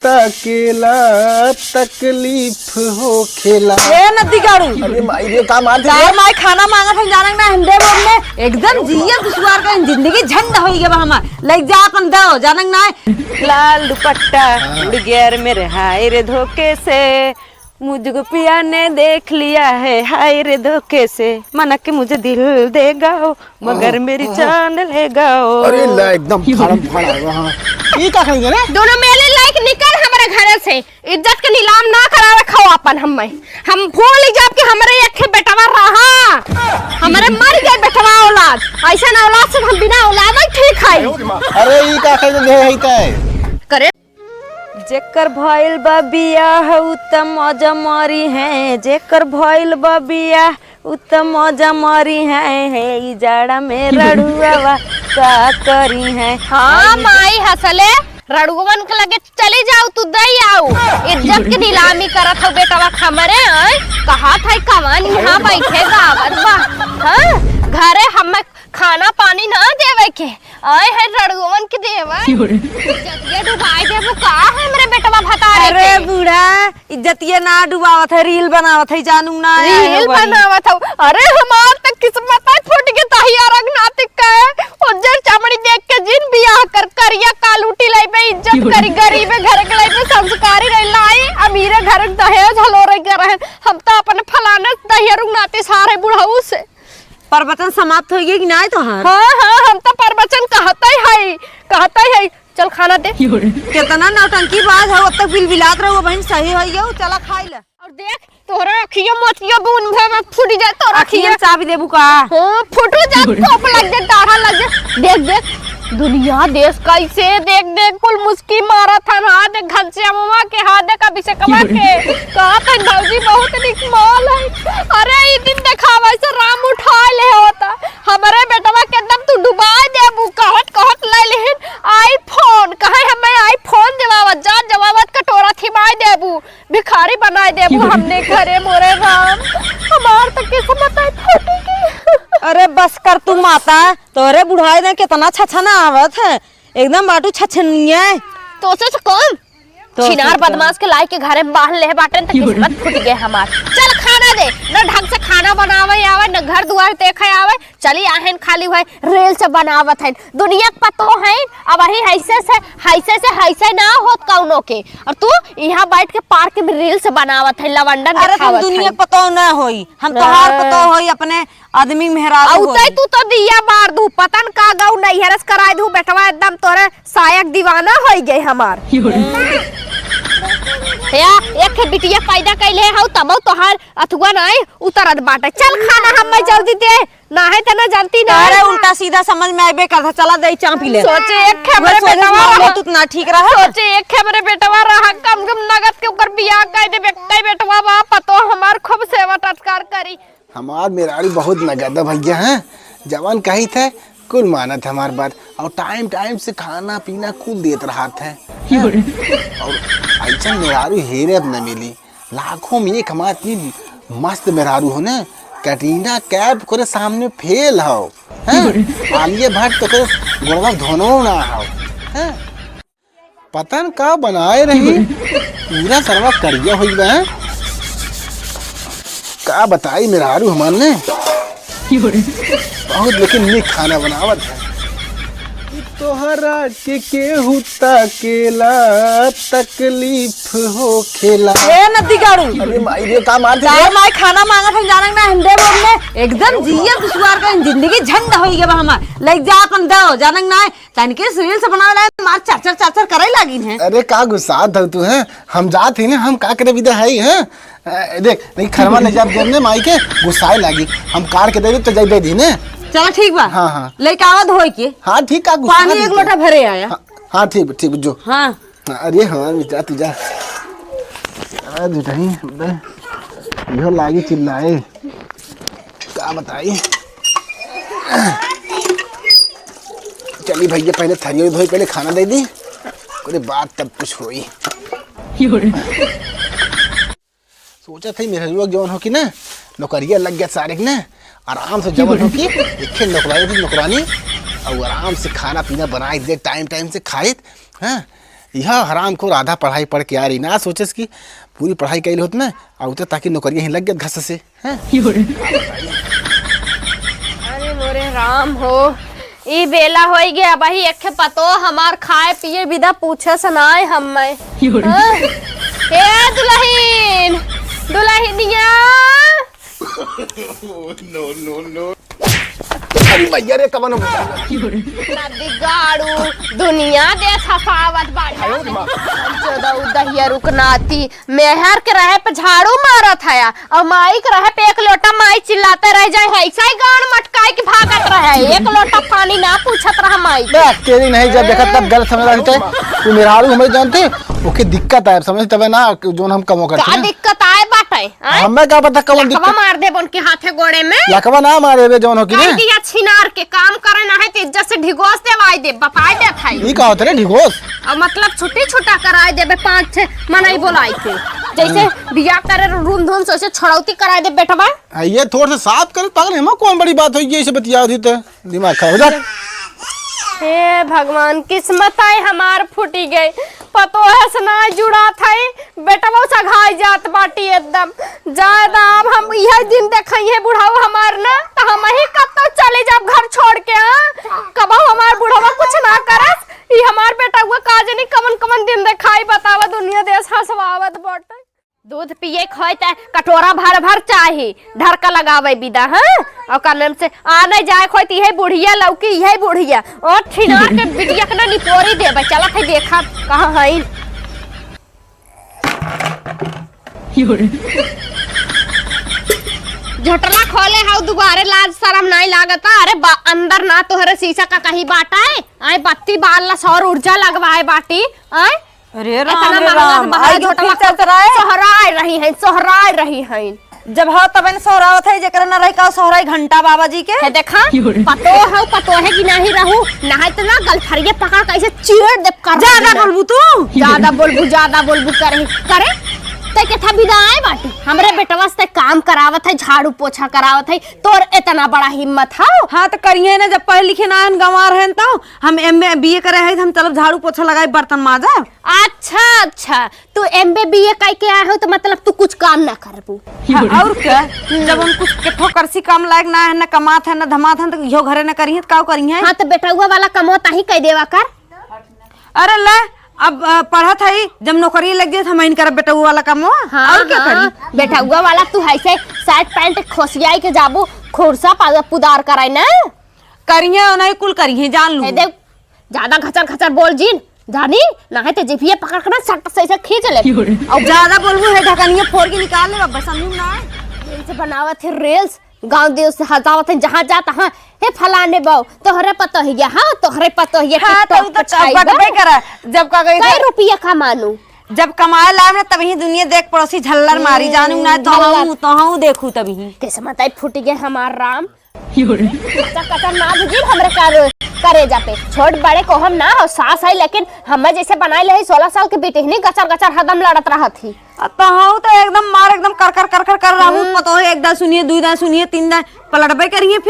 तकेला तकलीफ हो खेला। ए नदी गाड़ू अरे माई रे का मार दे माई खाना मांगा था जानक ना हिंदे बोलने एकदम जिया दुश्वार का जिंदगी झंड होई गया हमार लग जा अपन दो जानक ना लाल दुपट्टा उड़ गया रे मेरे हाय रे धोखे से मुझको पिया ने देख लिया है हाय रे धोखे से मना के मुझे दिल देगा मगर मेरी जान लेगा। अरे ला एकदम फाड़म फाड़ा वहां ये का करेंगे रे दोनों मेले लायक निकल हमारे घर से इज्जत के नीलाम ना करा रखो अपन हम भूल जाब कि हमारे एक बेटवा रहा हमारे मर गए बेटवा औलाद ऐसा ना औलाद से हम बिना औलाद ठीक है। अरे ये का करेंगे है काय करे जेकर भइल बा बियाह उत्तम मजा मारी है जेकर भइल बा बियाह उत्तम मजा मारी है ई जाड़ा में रड़ुआ का करी है। हाँ माई हसले रड़ुवन के लगे चले जाओ तू दई आओ इज्जत के नीलामी करत हो बेटवा खमरे कहा था कवन यहाँ बैठेगा आवत बा हाँ घरे हम खाना पानी ना देवे के आए है रड़ुवन के देवे इज्जतिया डुबाई देबो का है मेरे बेटवा भतारे अरे बूढ़ा इज्जतिया ना डुबावत है रील बनावत है जानू ना रील बनावत हो। अरे हमार तक किस्मत है फूट के तहिया रंग नातिक का उज्जर चमड़ी देख के जिन बियाह कर करिया कालूटी लाई पे इज्जत करी गरीब घर के लाई पे संस्कारी रह लाई अमीर घर दहेज हलोरे के रहे हम तो अपने फलाने दहिया रंग नाते सारे बुढ़ाऊ से प्रवचन समाप्त हो गया कि नहीं तो हाँ हाँ हम तो प्रवचन कहता है चल खाना दे कितना नौटंकी बात है अब तक बिलबिलात रहो बहन सही हो गया चला खाई ले और देख तोरा अखिया मोतिया बुन में फूट जाए तो अखिया चाबी देबू का हां फुटू जा टोप लग जाए टाढ़ा लग जाए देख देख दुनिया देश कैसे देख देख कुल मुस्की मारा था ना देख घनश्याम मामा के हाथ देख अभिषेकवा के कहा था भौजी बहुत निक माल है। अरे ई दिन देखावा से राम उठा ले होता हमारे बेटवा के एकदम तू डुबा देबू कहत कहत ले लेहिन आईफोन कहे हमें आईफोन देवावत जा जवाबत कटोरा थिमाई देबू भिखारी बनाई देबू हमने घरे मोरे राम हमार तक किस्मत है फूटेगी। अरे बस कर तू माता तोरे बुढ़ाई ने कितना छछना आवत है एकदम बाटू छछनिया तो से कौन छिनार बदमाश के लाई के घरे में बाहर ले बाटन तक किस्मत फूट गए हमार। चल खाना दे न ढंग से खाना बनावे आवे न घर दुआर देखे आवे चली आहन खाली है रेल से बनावत है दुनिया के पतो है अब वही हैसे ना होत कौनो के और तू यहाँ बैठ के पार्क में रेल से बनावत है लवंडन अरे तुम दुनिया पतो ना होई हम तोहार पतो होई अपने आदमी मेहराब औते तू तो दिया मार दू पतन का गाऊ नहीं हरस कराई दू बेटवा एकदम तोरे सायक दीवाना होई गए हमार या एक बिटिया पैदा कैले हौ तब तोहार अथुआ नाय उतरत बाटे चल खाना हम जल्दी दे ना है त ना जानती ना अरे उल्टा सीधा समझ में आबे कर चला दे चा पी ले सोचे एक हमरे बेटवा तू ना ठीक रहा सोचे एक हमरे बेटवा रहा कम नगद के ऊपर बियाह कर दे बेटा बेटवा बा पतो हमार खूब सेवा टटकार करी हमार मेराड़ी बहुत नगद भैया हैं जवान कही थे कुल मानत है हमार बात और टाइम टाइम से खाना पीना कुल देत रहा थे और ऐसा मेहरारू हेरे अब न मिली लाखों में एक हमार इतनी मस्त मेहरारू हो ना कैटरीना कैफ करे सामने फेल हो आलिया भट्ट तो करे गोड़वा धोनो ना हो पता न का बनाए रही पूरा सरवा करिया हुई बा का बताई मेहरारू हमार ने बहुत लेकिन नहीं खाना बनावत है तोहरा के केहू तकेला तकलीफ हो खेला। ए नदी गाड़ू अरे माई रे का मार दे माई खाना मांगा था जानक ना हिंदे बोलने एकदम जिया दुश्वार का जिंदगी झंड होई गया हमार लग जा अपन दो जानक ना तन के सीरियल से बना रहे मार चाचर करे लागिन है। अरे का गुस्सा था तू है हम जात ही ना हम का करे विदा है हैं देख नहीं खरवा ले जा देने माई के गुस्साए लागी हम कार के दे तो जाई दे दी ने चल ठीक बा हाँ हाँ लेके आवा धोई के हाँ ठीक का पानी एक लोटा भरे आया हाँ ठीक जो हाँ अरे हाँ जा तू जा यो लागी चिल्लाए क्या बताई चली भैया पहले थरिया धोई पहले खाना दे दी कोई बात तब कुछ हुई सोचा था मेरा युवक जवान हो कि ना नौकरिया लग गया सारे ने आराम से जवान हो कि एक नौकरानी और आराम से खाना पीना बनाए दे टाइम टाइम से खाए हाँ यह हराम को आधा पढ़ाई पढ़ के आ रही ना सोचेस कि पूरी पढ़ाई कैल होत ना और तो ताकि नौकरियां ही लग गए घस से हैं। अरे मोरे राम हो, ई बेला हो गया भाई, एक पतो हमार खाए पिए विदा पूछे सनाए हम मैं। हे दुल्हन, दुल्हनिया अरे भैया रे कवन बिगाड़ू दुनिया दे सफावत बाड़ी दहिया रुकनाती मेहर के रहे पे झाड़ू मारत है और माई के रहे पे एक लोटा माई चिल्लाते रह जाए, ऐसा ही गान मटकाई के भागत रहे, एक लोटा पानी ना पूछत रहा माई। तेरी नहीं जब देखा तब गलत समझ रहे थे तू मेरा हाल हमें जानते ओके दिक्कत आए समझ तब ना जोन हम कमो करते क्या दिक्कत आए बाटे? हमें क्या पता कौन दिक्कत मार दे उनके हाथे गोड़े में लकवा ना मारे बे जोन हो कि ना दिया छिनार के काम करे ना है तो इज्जत से ढिगोस देवाई दे बपाई दे थाई ई का होत रे ढिगोस और मतलब छुट्टी छुट्टा कराई देबे 5-6 मनाई बोलाई के जैसे बियाह करे रूम धूम से छड़ौती कराई दे बेटवा। ये थोड़ा सा साफ कर पागल है कौन बड़ी बात हो ये बतिया थी तो दिमाग खराब हो जा। हे भगवान किस्मत आई हमार फूटी गई, पतो है सना जुड़ा था बेटवा सघाई जात बाटी एकदम ज्यादा। अब हम यह दिन देखई है बुढ़ाऊ हमार ना तो हम ही कब तक चले जाब घर छोड़ के। कब हमार बुढ़ावा कुछ ना करस, ई हमार बेटा हुआ काज नहीं कमन कमन दिन देखाई बतावा दुनिया देश हंसवावत बाटे। दूध पिए खोते कटोरा भर भर चाही ढरका लगावे बिदा हैं और कलम से आने जाए खोती है बुढ़िया लौकी है बुढ़िया और ठिनार के बिटिया के ना निपोरी देबे चलत है देखा कहां है। झटला खोले हाउ दुबारे लाज शर्म नहीं लागता। अरे अंदर ना तोहरे शीशा का कहीं बाटा है आए बत्ती बाल ला सौर ऊर्जा लगवाए बाटी आए। अरे राम रे राम आई झोटला सोहराय रही है जब हो तब न सोहरावत है जेकर न रही का सोहराई घंटा बाबा जी के है देखा पतो है कि नहीं रहू नहाय तो ना गलफरिया पकड़ कैसे चीड़ दे कर ज्यादा बोलबू करे ते के था विदाई बाटी हमरे बेटवा से काम करावत है झाड़ू पोछा करावत है तोर इतना बड़ा हिम्मत है। हाँ तो करिए ना जब पढ़े लिखे ना गंवार है तो हम MA BA करे है हम चलो झाड़ू पोछा लगाए बर्तन माजा। अच्छा तू MA BA कह के आए हो तो मतलब तू कुछ काम ना करबू। हाँ, और क्या जब हम कुछ केठो करसी काम लायक ना है ना कमात है ना धमात है तो यो घरे ना करिए का करिए। हाँ तो बेटा वाला कमोता ही कह देवा कर। अरे ला अब पढ़त है जब नौकरी लग गई हम कर बेटा वाला काम। हाँ, और क्या करी बेटा हुआ वाला तू ऐसे शर्ट पैंट खोसियाई के जाबू खुरसा पुदार कराई ना करिए नहीं कुल करिए जान लू। देख ज्यादा घचर बोल जीन जानी ना है तो जिभिया पकड़ कर सट से ऐसे खींच ले और ज्यादा बोलबू है ढकनिया फोड़ के निकाल ले बस समझू ना से बनावत है रील्स गांव देश से हजावत है जहां जाता हां हे फलाने बाऊ तोहरे पतो है हां तोहरे पतो है हाँ, तो बटबे करा जब का गई कई रुपया कमानू जब कमाए लाए ना तभी दुनिया देख पड़ोसी झल्लर मारी जानू ना तो देखू तभी कैसे मताई फूट गए हमार राम कचर ना भुजी हमरे करे जाते छोट बड़े को हम ना हो सास है लेकिन हमें जैसे बनाए ले 16 साल के बेटे नहीं गचर हदम लड़त रहा थी तो एकदम मार एकदम कर रहा हूँ पतो है एक दा सुनिए 2 दा सुनिए 3 दा पलटबे करिए फिर